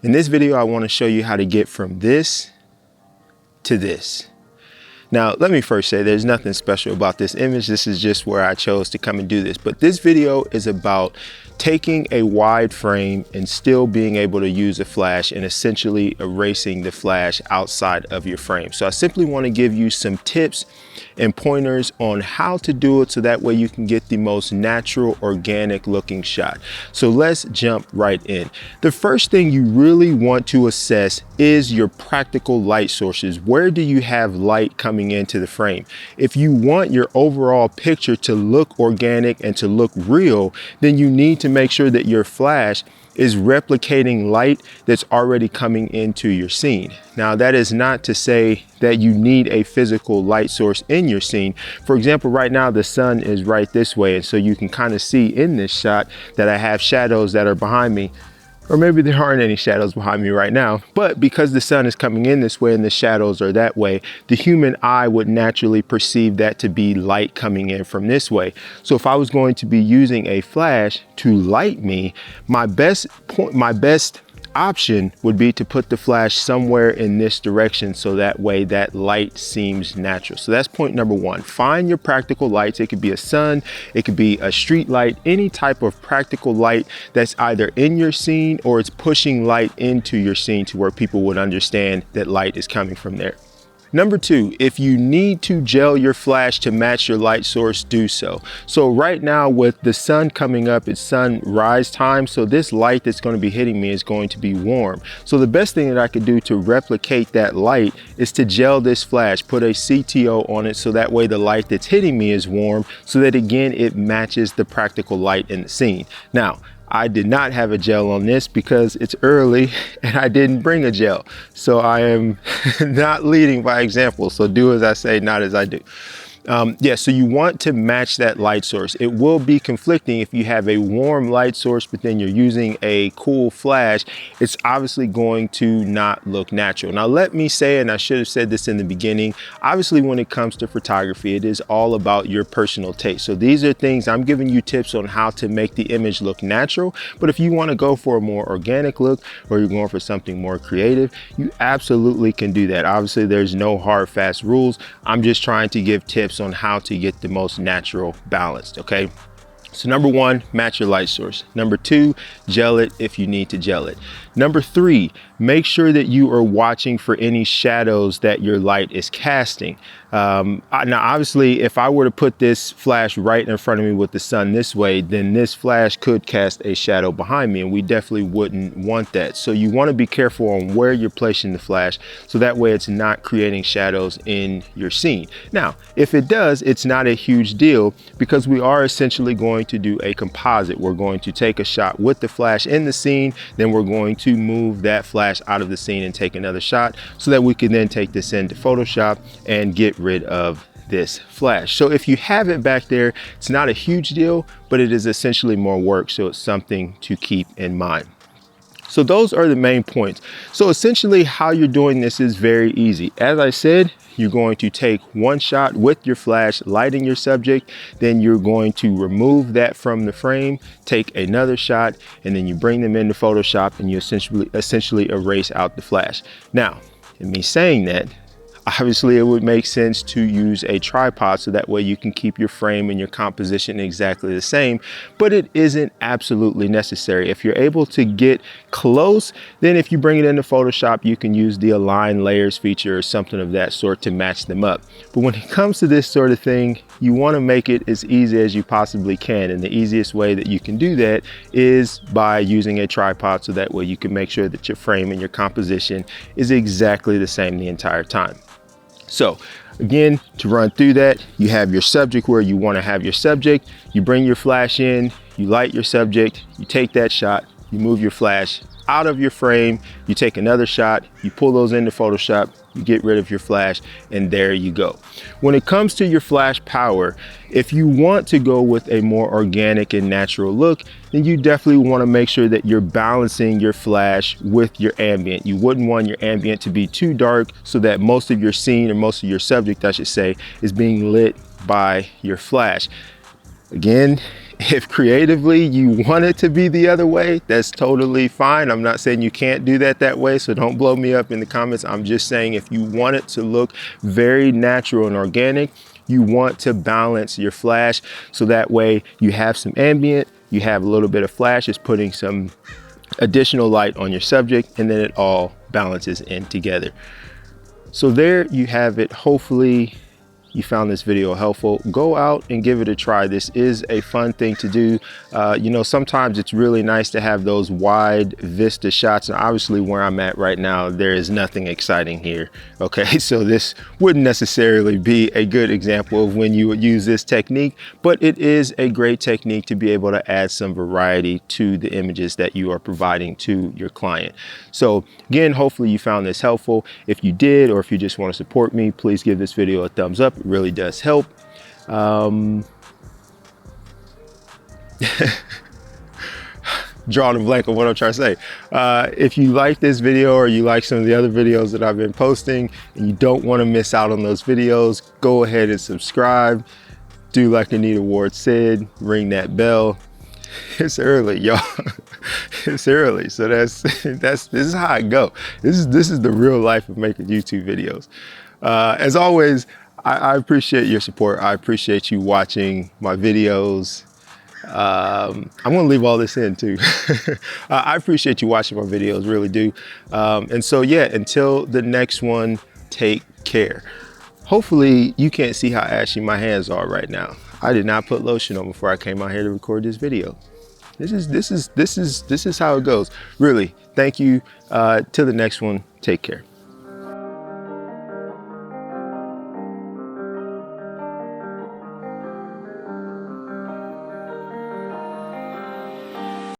In this video, I want to show you how to get from this to this. Now, let me first say there's nothing special about this image. This is just where I chose to come and do this. But this video is about taking a wide frame and still being able to use a flash and essentially erasing the flash outside of your frame. So I simply want to give you some tips and pointers on how to do it so that way you can get the most natural, organic looking shot. So let's jump right in. The first thing you really want to assess is your practical light sources. Where do you have light coming into the frame? If you want your overall picture to look organic and to look real, then you need to make sure that your flash is replicating light that's already coming into your scene. Now, that is not to say that you need a physical light source in your scene. For example, right now the sun is right this way, and so you can kind of see in this shot that I have shadows that are behind me. Or maybe there aren't any shadows behind me right now, but because the sun is coming in this way and the shadows are that way, the human eye would naturally perceive that to be light coming in from this way. So if I was going to be using a flash to light me, my best option would be to put the flash somewhere in this direction so that way that light seems natural. So that's point number one. Find your practical lights. It could be a sun, it could be a street light, any type of practical light that's either in your scene or it's pushing light into your scene to where people would understand that light is coming from there. Number two, if you need to gel your flash to match your light source, do so. So right now with the sun coming up, it's sunrise time. So this light that's going to be hitting me is going to be warm. So the best thing that I could do to replicate that light is to gel this flash, put a CTO on it so that way the light that's hitting me is warm so that again, it matches the practical light in the scene. Now, I did not have a gel on this because it's early and I didn't bring a gel. So I am not leading by example. So do as I say, not as I do. So you want to match that light source. It will be conflicting if you have a warm light source, but then you're using a cool flash. It's obviously going to not look natural. Now, let me say, and I should have said this in the beginning, obviously when it comes to photography, it is all about your personal taste. So these are things I'm giving you tips on how to make the image look natural. But if you want to go for a more organic look or you're going for something more creative, you absolutely can do that. Obviously, there's no hard, fast rules. I'm just trying to give tips on how to get the most natural balanced. Okay, so number one, match your light source. Number two, gel it if you need to gel it. Number three, make sure that you are watching for any shadows that your light is casting. Now, obviously, if I were to put this flash right in front of me with the sun this way, then this flash could cast a shadow behind me, and we definitely wouldn't want that. So you want to be careful on where you're placing the flash, so that way it's not creating shadows in your scene. Now, if it does, it's not a huge deal because we are essentially going to do a composite. We're going to take a shot with the flash in the scene, then we're going to move that flash out of the scene and take another shot so that we can then take this into Photoshop and get rid of this flash. So if you have it back there, it's not a huge deal, but it is essentially more work. So it's something to keep in mind. So those are the main points. So essentially how you're doing this is very easy. As I said, you're going to take one shot with your flash, lighting your subject, then you're going to remove that from the frame, take another shot, and then you bring them into Photoshop and you essentially erase out the flash. Now, in me saying that, obviously it would make sense to use a tripod so that way you can keep your frame and your composition exactly the same, but it isn't absolutely necessary. If you're able to get close, then if you bring it into Photoshop, you can use the align layers feature or something of that sort to match them up. But when it comes to this sort of thing, you want to make it as easy as you possibly can. And the easiest way that you can do that is by using a tripod so that way you can make sure that your frame and your composition is exactly the same the entire time. So again, to run through that, you have your subject where you want to have your subject, you bring your flash in, you light your subject, you take that shot, you move your flash out of your frame, you take another shot, you pull those into Photoshop, you get rid of your flash, and there you go. When it comes to your flash power, if you want to go with a more organic and natural look, then you definitely want to make sure that you're balancing your flash with your ambient. You wouldn't want your ambient to be too dark so that most of your scene, or most of your subject, I should say, is being lit by your flash. Again, If creatively you want it to be the other way, that's totally fine. I'm not saying you can't do that way, so don't blow me up in the comments. I'm just saying if you want it to look very natural and organic, you want to balance your flash so that way you have some ambient, you have a little bit of flash, it's putting some additional light on your subject, and then it all balances in together. So there you have it. Hopefully you found this video helpful. Go out and give it a try. This is a fun thing to do. You know, sometimes it's really nice to have those wide vista shots, and obviously where I'm at right now, there is nothing exciting here. Okay, so this wouldn't necessarily be a good example of when you would use this technique, but it is a great technique to be able to add some variety to the images that you are providing to your client. So again, hopefully you found this helpful. If you did, or if you just want to support me, please give this video a thumbs up. It really does help. Drawing a blank on what I'm trying to say. If you like this video, or you like some of the other videos that I've been posting and you don't want to miss out on those videos, go ahead and subscribe. Do like Anita Ward said, ring that bell. It's early, y'all. It's early, so this is how I go. This is the real life of making YouTube videos. As always, I appreciate your support. I appreciate you watching my videos. I'm gonna leave all this in too. I appreciate you watching my videos, really do. And so yeah, until the next one, take care. Hopefully you can't see how ashy my hands are right now. I did not put lotion on before I came out here to record this video. This is how it goes. Really, thank you. Till the next one, take care.